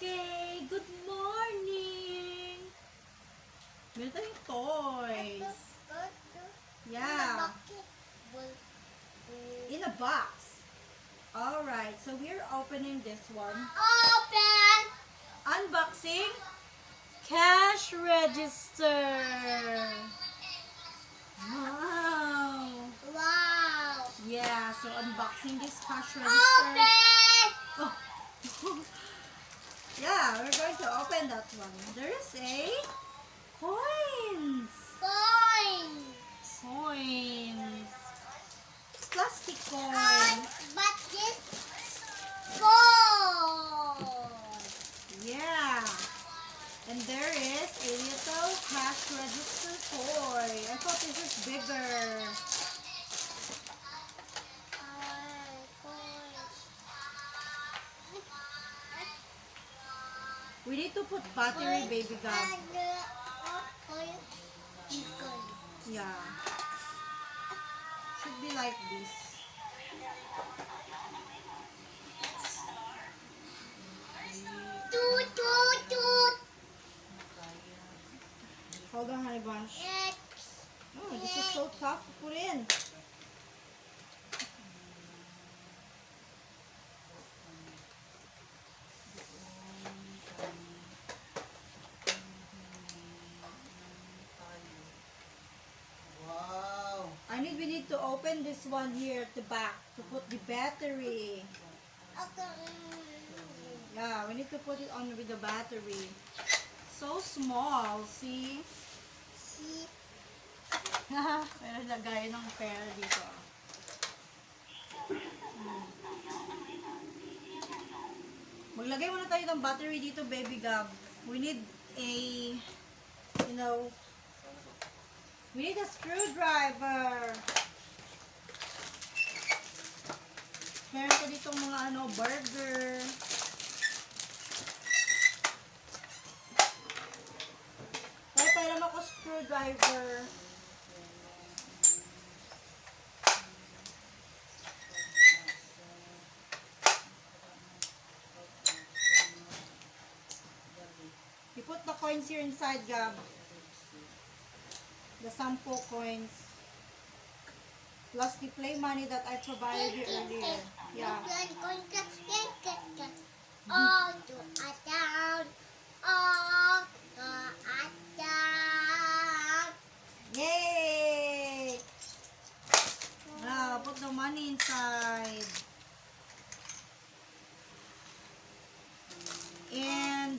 Okay, good morning! Meron tayong toys. Yeah, in a box. Alright, so we're opening this one. Open! Unboxing cash register. Wow! Wow! Yeah, so unboxing this cash register. Open! Oh. Yeah, we're going to open that one. There is a coins. Coins! Plastic coins. But this gold! Yeah. And there is a little cash register toy. I thought this is bigger. We need to put battery, baby girl. Yeah. Should be like this. Toot, toot, toot. Hold on, honey bunch. Oh, this is so tough to put in. Wow! We need to open this one here at the back to put the battery. Yeah, we need to put it on with the battery. So small, see? See? Pero lagay ng pera dito. Maglagay muna tayo ng battery dito, baby Gab. We need a, we need a screwdriver. Meron ko ditong mga burger. Kaya tayo ako screwdriver. You put the coins here inside, Gab. The sample coins. Plus the play money that I provided you earlier. Yeah. All to a down. All to a down. Yay! Now, put the money inside. And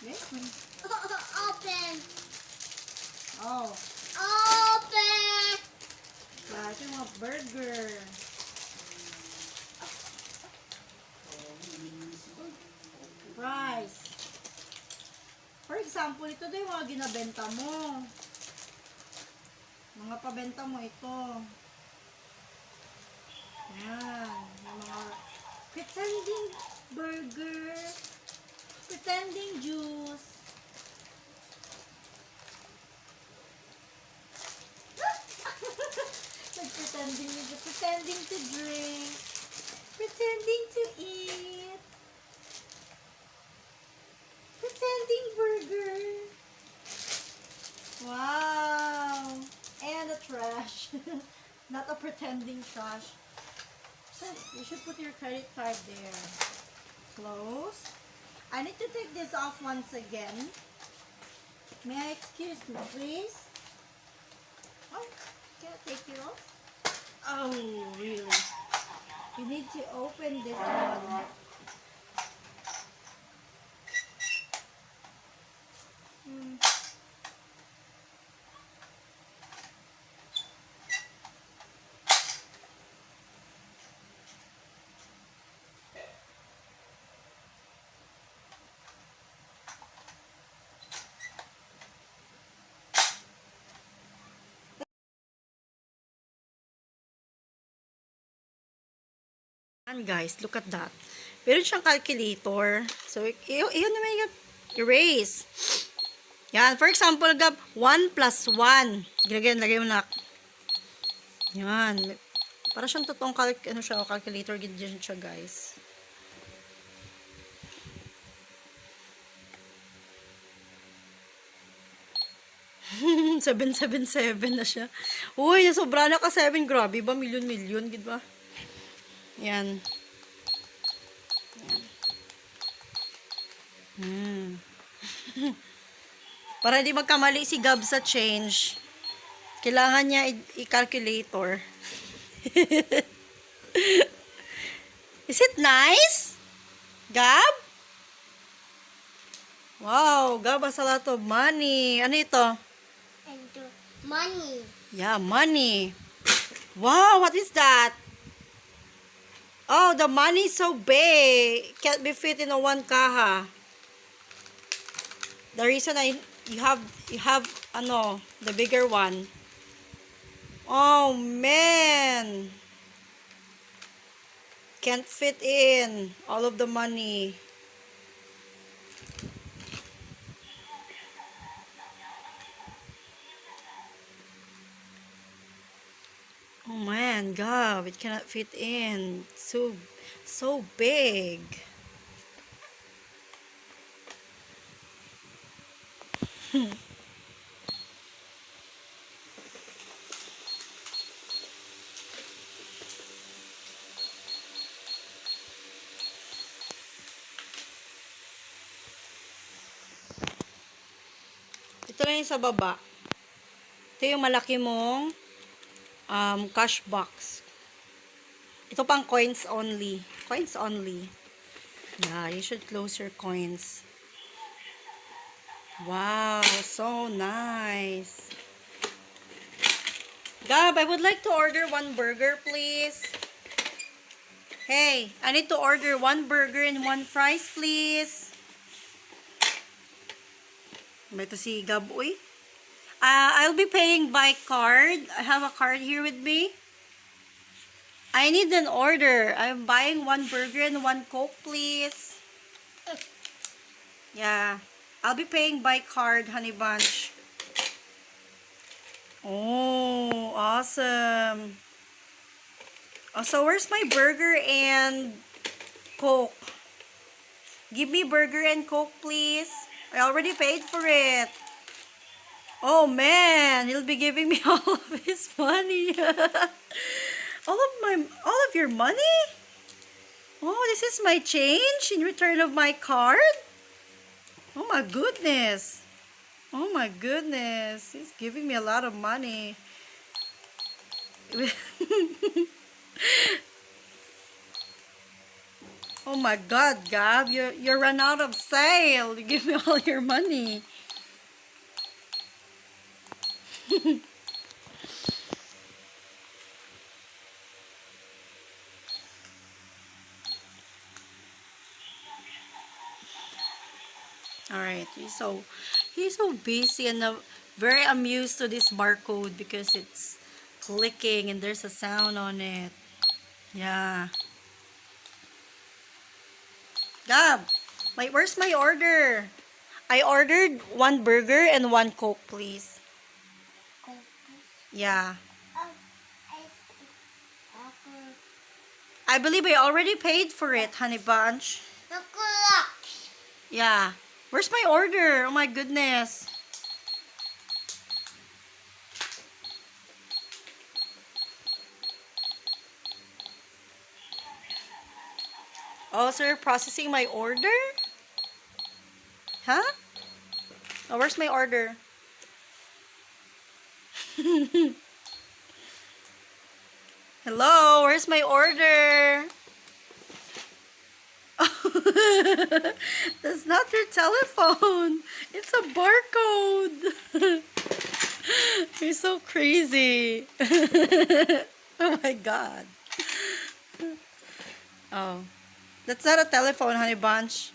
this one. Open. Oh, Open. yeah, ito yung mga burger. Price. For example, ito daw yung mga ginabenta mo. Mga pabenta mo ito. Yan. Yung mga pretending burger. Pretending juice. Pretending to drink. Pretending to eat. Pretending burger. Wow. And a trash. Not a pretending trash. So, you should put your credit card there. Close. I need to take this off once again. May I excuse me, please? Oh, can I take it off? Oh, really? You need to open this one. And guys, look at that. Meron siyang calculator. So, iyon naman yung erase. Yan. For example, Gab, 1 plus 1. Lagay mo na. Yan. Para siyang totoong calculator. Ganyan siya, guys. 777 na siya. Uy, nasobra na ka 7. Grabe ba? Milyon-milyon, gid ba? Yan. Yan. Para di magkamali si Gab sa change, kailangan niya i-calculator. Is it nice? Gab? Wow, Gab has a lot of money. Ano ito? And money. Yeah, money. Wow, what is that? Oh, the money is so big. Can't be fit in a one kaha. The reason you have the bigger one. Oh man. Can't fit in all of the money. Oh man, God, it cannot fit in. So big. Ito lang yung sa baba. Ito yung malaki mong cash box. Ito pang coins only. Coins only. Yeah, you should close your coins. Wow, so nice. Gab, I would like to order 1 burger, please. Hey, I need to order 1 burger and 1 fries, please. Ba ito si Gab, uy? I'll be paying by card. I have a card here with me. I need an order. I'm buying 1 burger and 1 Coke, please. Yeah. I'll be paying by card, Honey Bunch. Oh, awesome. Oh, so where's my burger and Coke? Give me burger and Coke, please. I already paid for it. Oh man, he'll be giving me all of his money. all of your money? Oh, this is my change in return of my card? Oh my goodness. Oh my goodness. He's giving me a lot of money. Oh my God, Gab, you run out of sale. You give me all your money. Alright, he's so busy and very amused to this barcode because it's clicking and there's a sound on it. Yeah. Gab, where's my order? I ordered 1 burger and 1 Coke, please. Yeah. I believe I already paid for it, Honey Bunch. Yeah. Where's my order? Oh my goodness. Oh, so you're processing my order? Huh? Oh, where's my order? Hello, where's my order? That's not your telephone. It's a barcode. You're so crazy. Oh my God. Oh. That's not a telephone, Honey Bunch.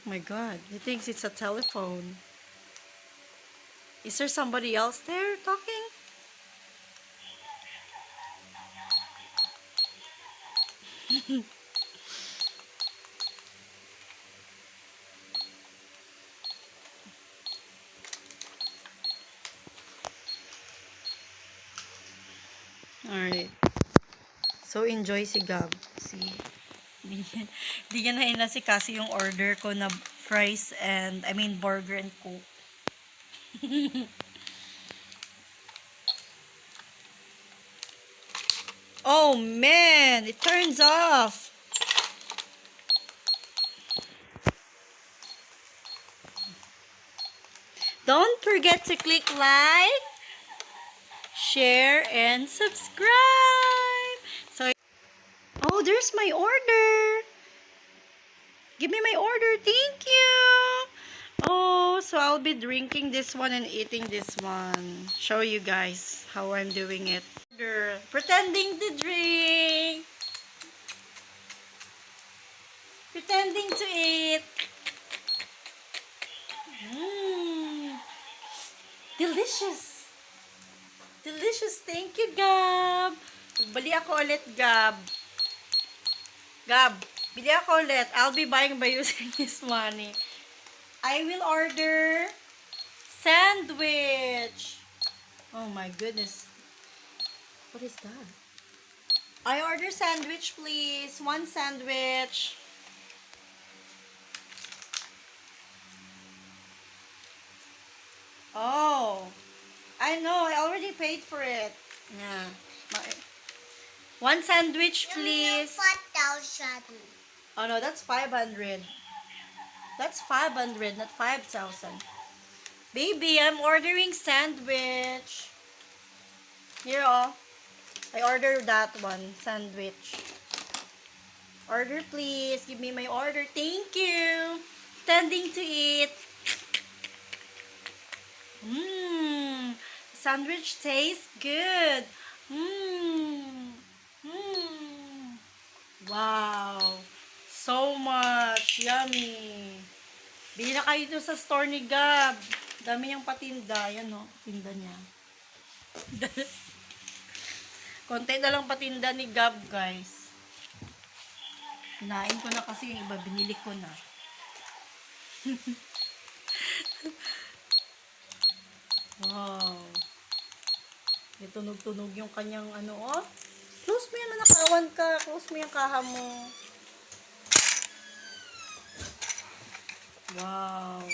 Oh my God. He thinks it's a telephone. Is there somebody else there talking? Alright. So, enjoy si Gab. See? Di niya na inasikaso yung order ko na fries and, burger and Coke. Oh man, it turns off. Don't forget to click like, share, and subscribe. So, oh, there's my order. Give me my order. Thank you. Oh, so I'll be drinking this one and eating this one. Show you guys how I'm doing it. Pretending to drink. Pretending to eat. Mmm. Delicious. Delicious. Thank you, Gab. Bali ako ulit, Gab. Gab, bili ako ulit. I'll be buying by using this money. I will order sandwich. Oh my goodness. What is that? I order sandwich, please. One sandwich. Oh. I know. I already paid for it. Yeah. One sandwich, please. 4,000. Oh no, that's 500. That's 500, not 5,000. Baby, I'm ordering sandwich. Here, oh. I ordered that one, sandwich. Order, please. Give me my order. Thank you. Tending to eat. Mmm. Sandwich tastes good. Mmm. Mmm. Wow. So much. Yummy. Bili na kayo dito sa store ni Gab. Dami niyang patinda. Yan, oh. Patinda niya. Konti na lang patinda ni Gab, guys. Hinain ko na kasi yung iba. Binili ko na. Wow. May tunog-tunog yung kanyang ano, oh. Close mo yan, manakawan ka. Close mo yung kaha mo. Wow.